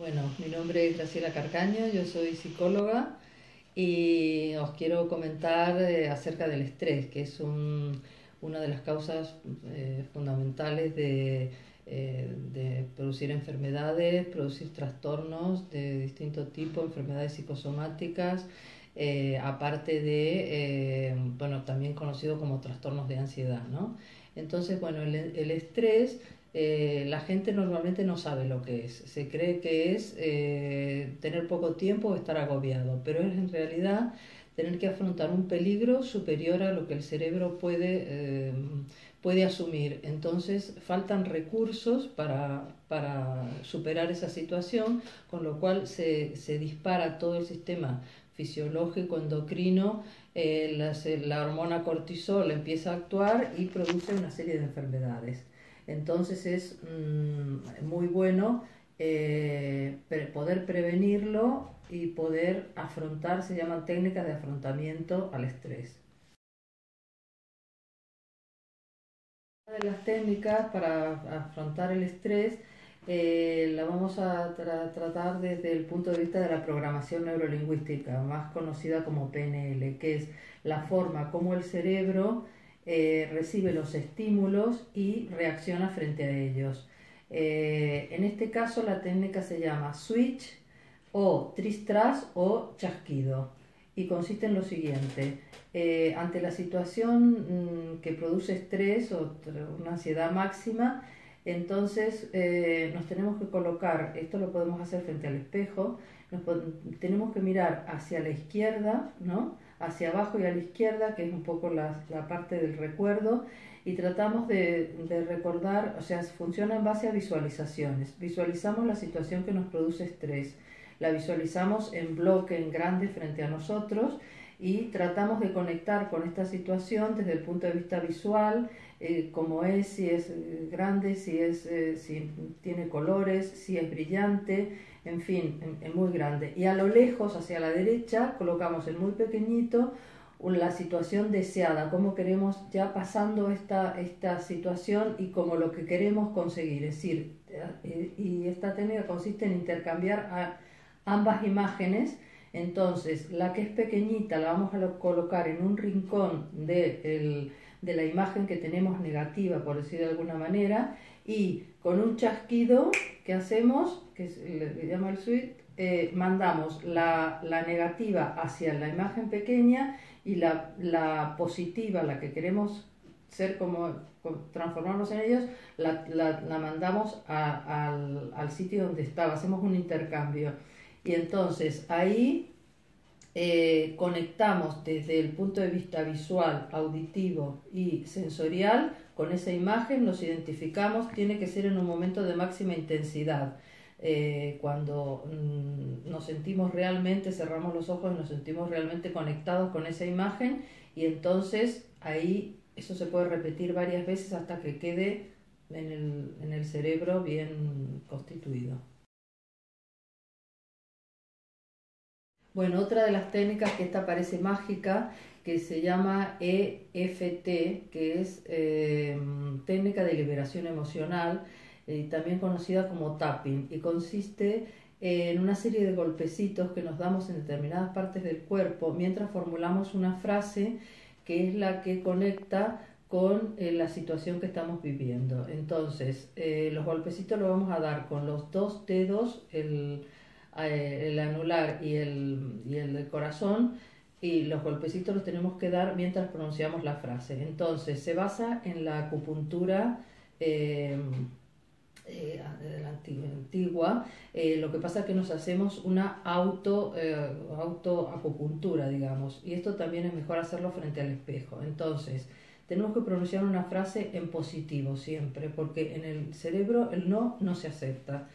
Bueno, mi nombre es Graciela Carcaño, yo soy psicóloga y os quiero comentar acerca del estrés, que es una de las causas fundamentales de producir enfermedades, producir trastornos de distinto tipo, enfermedades psicosomáticas, aparte de, bueno, también conocido como trastornos de ansiedad, ¿no? Entonces, bueno, el estrés la gente normalmente no sabe lo que es. Se cree que es tener poco tiempo o estar agobiado, pero es en realidad tener que afrontar un peligro superior a lo que el cerebro puede asumir. Entonces faltan recursos para superar esa situación, con lo cual se dispara todo el sistema fisiológico, endocrino, la hormona cortisol empieza a actuar y produce una serie de enfermedades. Entonces es muy bueno poder prevenirlo y poder afrontar, se llaman técnicas de afrontamiento al estrés. Una de las técnicas para afrontar el estrés la vamos a tratar desde el punto de vista de la programación neurolingüística, más conocida como PNL, que es la forma como el cerebro recibe los estímulos y reacciona frente a ellos. En este caso la técnica se llama switch o tris-tras o chasquido y consiste en lo siguiente. Ante la situación que produce estrés o una ansiedad máxima, entonces nos tenemos que colocar, esto lo podemos hacer frente al espejo, tenemos que mirar hacia la izquierda, ¿no? Hacia abajo y a la izquierda, que es un poco la parte del recuerdo, y tratamos de recordar, o sea, funciona en base a visualizaciones. Visualizamos la situación que nos produce estrés, la visualizamos en bloque, en grande frente a nosotros, y tratamos de conectar con esta situación desde el punto de vista visual, cómo es, si es grande, si tiene colores, si es brillante, en fin, en muy grande. Y a lo lejos, hacia la derecha, colocamos en muy pequeñito la situación deseada, cómo queremos ya pasando esta situación y como lo que queremos conseguir. Es decir, y esta técnica consiste en intercambiar ambas imágenes. Entonces, la que es pequeñita la vamos a colocar en un rincón de la imagen que tenemos negativa, por decir de alguna manera, y con un chasquido que hacemos, que le llama el switch, mandamos la negativa hacia la imagen pequeña y la positiva, la que queremos ser como transformarnos en ellos, la mandamos al sitio donde estaba, hacemos un intercambio. Y entonces ahí conectamos desde el punto de vista visual, auditivo y sensorial con esa imagen, nos identificamos, tiene que ser en un momento de máxima intensidad. Cuando nos sentimos realmente, cerramos los ojos y nos sentimos realmente conectados con esa imagen, y entonces ahí eso se puede repetir varias veces hasta que quede en el cerebro bien constituido. Bueno, otra de las técnicas que esta parece mágica, que se llama EFT, que es técnica de liberación emocional, también conocida como tapping, y consiste en una serie de golpecitos que nos damos en determinadas partes del cuerpo mientras formulamos una frase que es la que conecta con la situación que estamos viviendo. Entonces, los golpecitos los vamos a dar con los dos dedos, el anular y el del corazón, y los golpecitos los tenemos que dar mientras pronunciamos la frase. Entonces se basa en la acupuntura eh, de la antigua. Lo que pasa es que nos hacemos una autoacupuntura, digamos, y esto también es mejor hacerlo frente al espejo. Entonces tenemos que pronunciar una frase en positivo siempre, porque en el cerebro el no se acepta.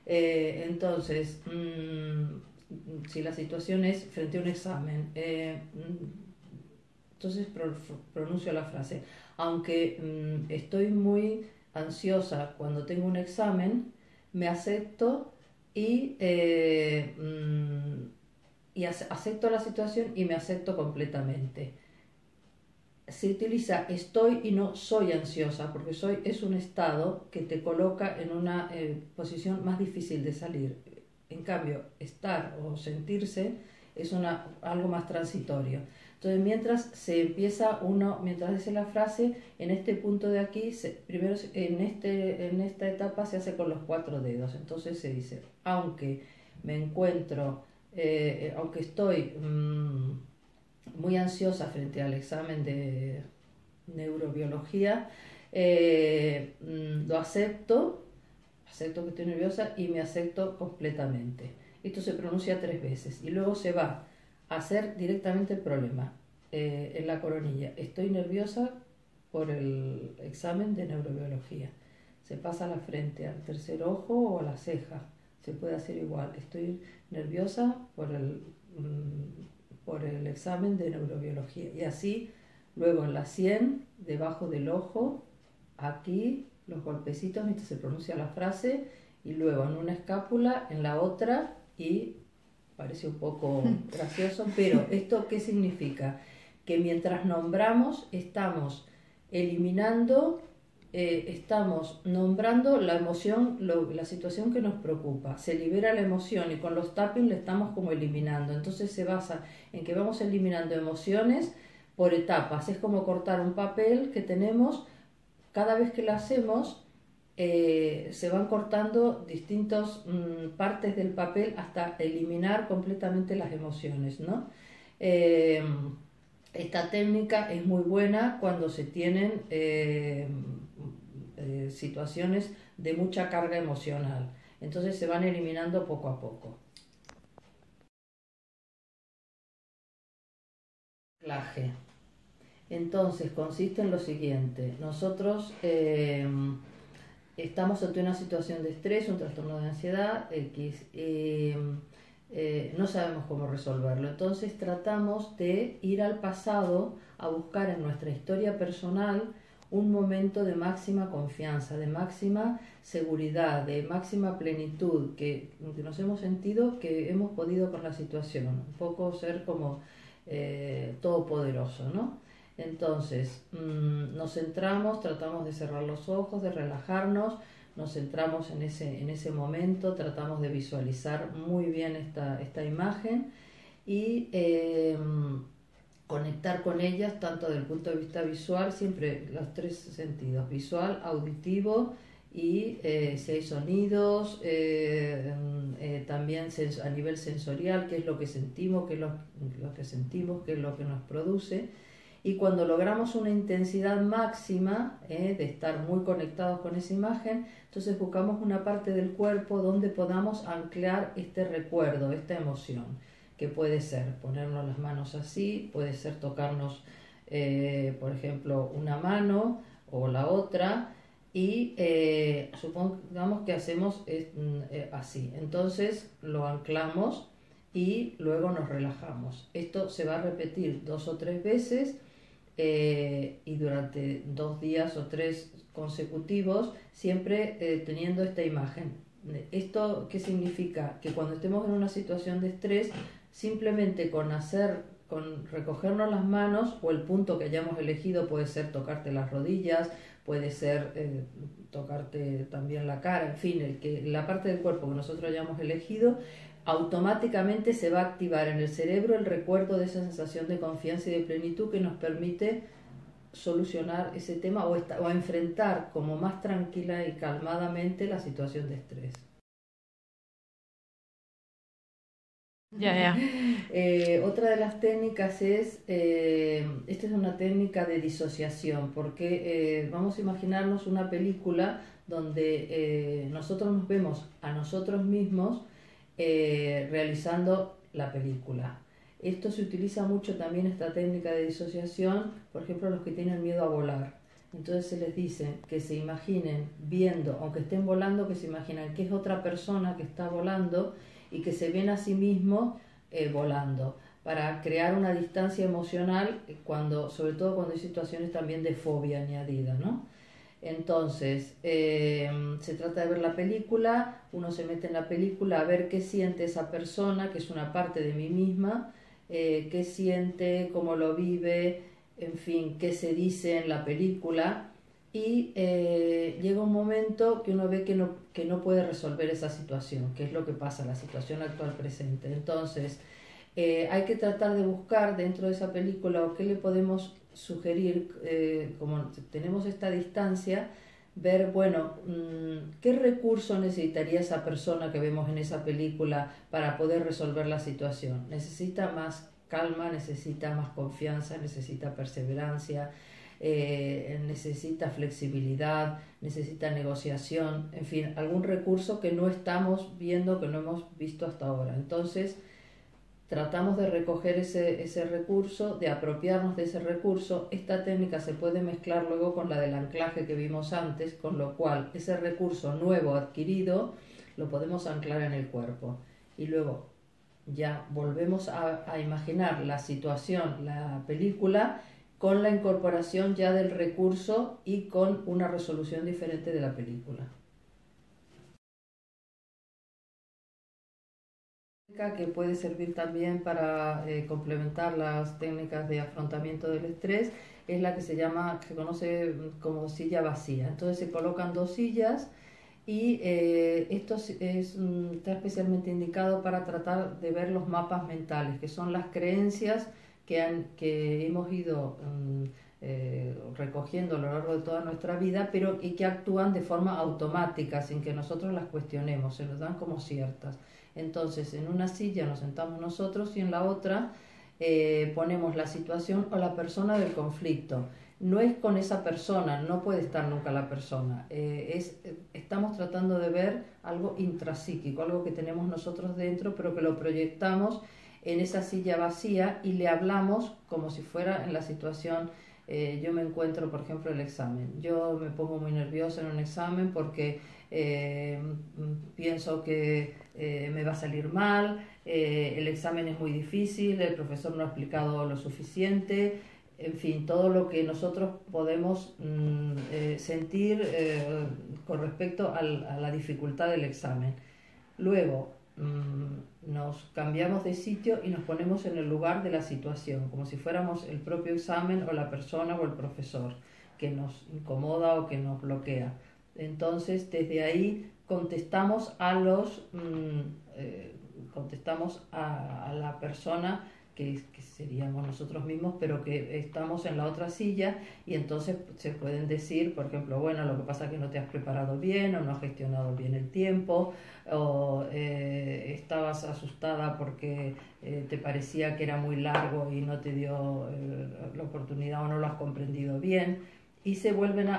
Entonces, si la situación es frente a un examen, entonces pronuncio la frase. Aunque estoy muy ansiosa cuando tengo un examen, me acepto y, acepto la situación y me acepto completamente. Se utiliza estoy y no soy ansiosa, porque soy es un estado que te coloca en una posición más difícil de salir. En cambio, estar o sentirse es algo más transitorio. Entonces, mientras dice la frase, en este punto de aquí, primero en esta etapa se hace con los 4 dedos. Entonces se dice, aunque me encuentro, aunque estoy muy ansiosa frente al examen de neurobiología, lo acepto que estoy nerviosa y me acepto completamente. Esto se pronuncia 3 veces y luego se va a hacer directamente el problema en la coronilla. Estoy nerviosa por el examen de neurobiología. Se pasa a la frente, al tercer ojo o a la ceja. Se puede hacer igual. Estoy nerviosa por el examen de neurobiología. Y así, luego en la sien, debajo del ojo, aquí, los golpecitos mientras se pronuncia la frase, y luego en una escápula, en la otra, y parece un poco gracioso, pero ¿esto qué significa? Que mientras nombramos estamos eliminando, estamos nombrando la emoción, la situación que nos preocupa. Se libera la emoción y con los tapping le estamos como eliminando. Entonces se basa en que vamos eliminando emociones por etapas. Es como cortar un papel que tenemos. Cada vez que lo hacemos, se van cortando distintas partes del papel hasta eliminar completamente las emociones, ¿no? Esta técnica es muy buena cuando se tienen situaciones de mucha carga emocional. Entonces se van eliminando poco a poco. Anclaje. Entonces consiste en lo siguiente. Nosotros estamos ante una situación de estrés, un trastorno de ansiedad X, no sabemos cómo resolverlo. Entonces tratamos de ir al pasado a buscar en nuestra historia personal un momento de máxima confianza, de máxima seguridad, de máxima plenitud, que nos hemos sentido que hemos podido con la situación, un poco ser como todopoderoso, ¿no? Entonces nos centramos, tratamos de cerrar los ojos, de relajarnos, nos centramos en ese momento, tratamos de visualizar muy bien esta imagen y conectar con ellas tanto desde el punto de vista visual, siempre los 3 sentidos, visual, auditivo y si hay sonidos, también a nivel sensorial, qué es lo que sentimos, qué es lo que sentimos, qué es lo que nos produce. Y cuando logramos una intensidad máxima de estar muy conectados con esa imagen, entonces buscamos una parte del cuerpo donde podamos anclar este recuerdo, esta emoción, que puede ser ponernos las manos así, puede ser tocarnos, por ejemplo, una mano o la otra, y supongamos que hacemos así. Entonces lo anclamos y luego nos relajamos. Esto se va a repetir 2 o 3 veces. Y durante 2 días o 3 consecutivos, siempre teniendo esta imagen. ¿Esto qué significa? Que cuando estemos en una situación de estrés, simplemente con recogernos las manos, o el punto que hayamos elegido, puede ser tocarte las rodillas, puede ser tocarte también la cara, en fin, la parte del cuerpo que nosotros hayamos elegido, automáticamente se va a activar en el cerebro el recuerdo de esa sensación de confianza y de plenitud que nos permite solucionar ese tema o enfrentar como más tranquila y calmadamente la situación de estrés. Ya. Otra de las técnicas esta es una técnica de disociación, porque vamos a imaginarnos una película donde nosotros nos vemos a nosotros mismos realizando la película. Esto se utiliza mucho también, esta técnica de disociación, por ejemplo, los que tienen miedo a volar. Entonces se les dice que se imaginen viendo, aunque estén volando, que se imaginen que es otra persona que está volando y que se ven a sí mismos volando, para crear una distancia emocional, sobre todo cuando hay situaciones también de fobia añadida, ¿no? Entonces, se trata de ver la película, uno se mete en la película a ver qué siente esa persona, que es una parte de mí misma, qué siente, cómo lo vive, en fin, qué se dice en la película, y llega un momento que uno ve que no puede resolver esa situación, que es lo que pasa, la situación actual presente. Entonces, hay que tratar de buscar dentro de esa película o qué le podemos sugerir, como tenemos esta distancia, ver, bueno, qué recurso necesitaría esa persona que vemos en esa película para poder resolver la situación. Necesita más calma, necesita más confianza, necesita perseverancia, necesita flexibilidad, necesita negociación, en fin, algún recurso que no estamos viendo, que no hemos visto hasta ahora. Entonces, tratamos de recoger ese recurso, de apropiarnos de ese recurso. Esta técnica se puede mezclar luego con la del anclaje que vimos antes, con lo cual ese recurso nuevo adquirido lo podemos anclar en el cuerpo. Y luego ya volvemos a imaginar la situación, la película, con la incorporación ya del recurso y con una resolución diferente de la película. Que puede servir también para complementar las técnicas de afrontamiento del estrés es la que se conoce como silla vacía. Entonces se colocan dos sillas y está especialmente indicado para tratar de ver los mapas mentales, que son las creencias que hemos ido recogiendo a lo largo de toda nuestra vida, pero y que actúan de forma automática, sin que nosotros las cuestionemos, se nos dan como ciertas. Entonces, en una silla nos sentamos nosotros y en la otra ponemos la situación o la persona del conflicto. No es con esa persona, no puede estar nunca la persona. Estamos tratando de ver algo intrapsíquico, algo que tenemos nosotros dentro, pero que lo proyectamos en esa silla vacía y le hablamos como si fuera en la situación. Yo me encuentro, por ejemplo, el examen. Yo me pongo muy nerviosa en un examen porque pienso que me va a salir mal, el examen es muy difícil, el profesor no ha explicado lo suficiente, en fin, todo lo que nosotros podemos sentir con respecto a la dificultad del examen. Luego nos cambiamos de sitio y nos ponemos en el lugar de la situación, como si fuéramos el propio examen o la persona o el profesor que nos incomoda o que nos bloquea. Entonces, desde ahí contestamos a la persona que seríamos nosotros mismos, pero que estamos en la otra silla y entonces se pueden decir, por ejemplo, bueno, lo que pasa es que no te has preparado bien o no has gestionado bien el tiempo o estabas asustada porque te parecía que era muy largo y no te dio la oportunidad o no lo has comprendido bien y se vuelven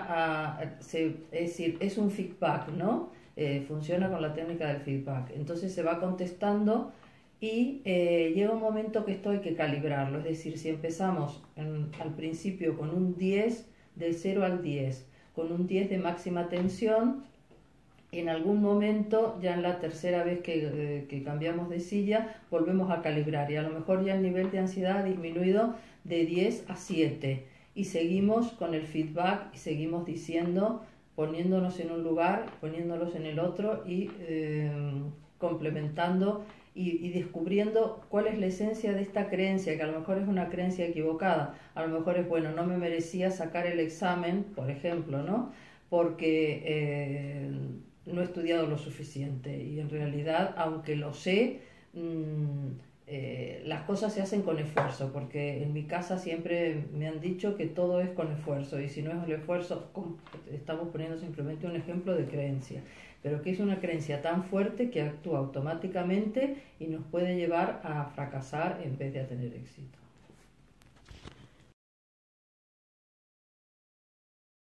es decir, es un feedback, ¿no? Funciona con la técnica del feedback. Entonces se va contestando y llega un momento que esto hay que calibrarlo, es decir, si empezamos al principio con un 10, del 0 al 10, con un 10 de máxima tensión, en algún momento, ya en la tercera vez que cambiamos de silla, volvemos a calibrar y a lo mejor ya el nivel de ansiedad ha disminuido de 10 a 7 y seguimos con el feedback y seguimos diciendo, poniéndonos en un lugar, poniéndolos en el otro y complementando y descubriendo cuál es la esencia de esta creencia, que a lo mejor es una creencia equivocada, a lo mejor es, bueno, no me merecía sacar el examen, por ejemplo, ¿no? Porque no he estudiado lo suficiente y en realidad, aunque lo sé, las cosas se hacen con esfuerzo, porque en mi casa siempre me han dicho que todo es con esfuerzo y si no es el esfuerzo, estamos poniendo simplemente un ejemplo de creencia, pero que es una creencia tan fuerte que actúa automáticamente y nos puede llevar a fracasar en vez de a tener éxito.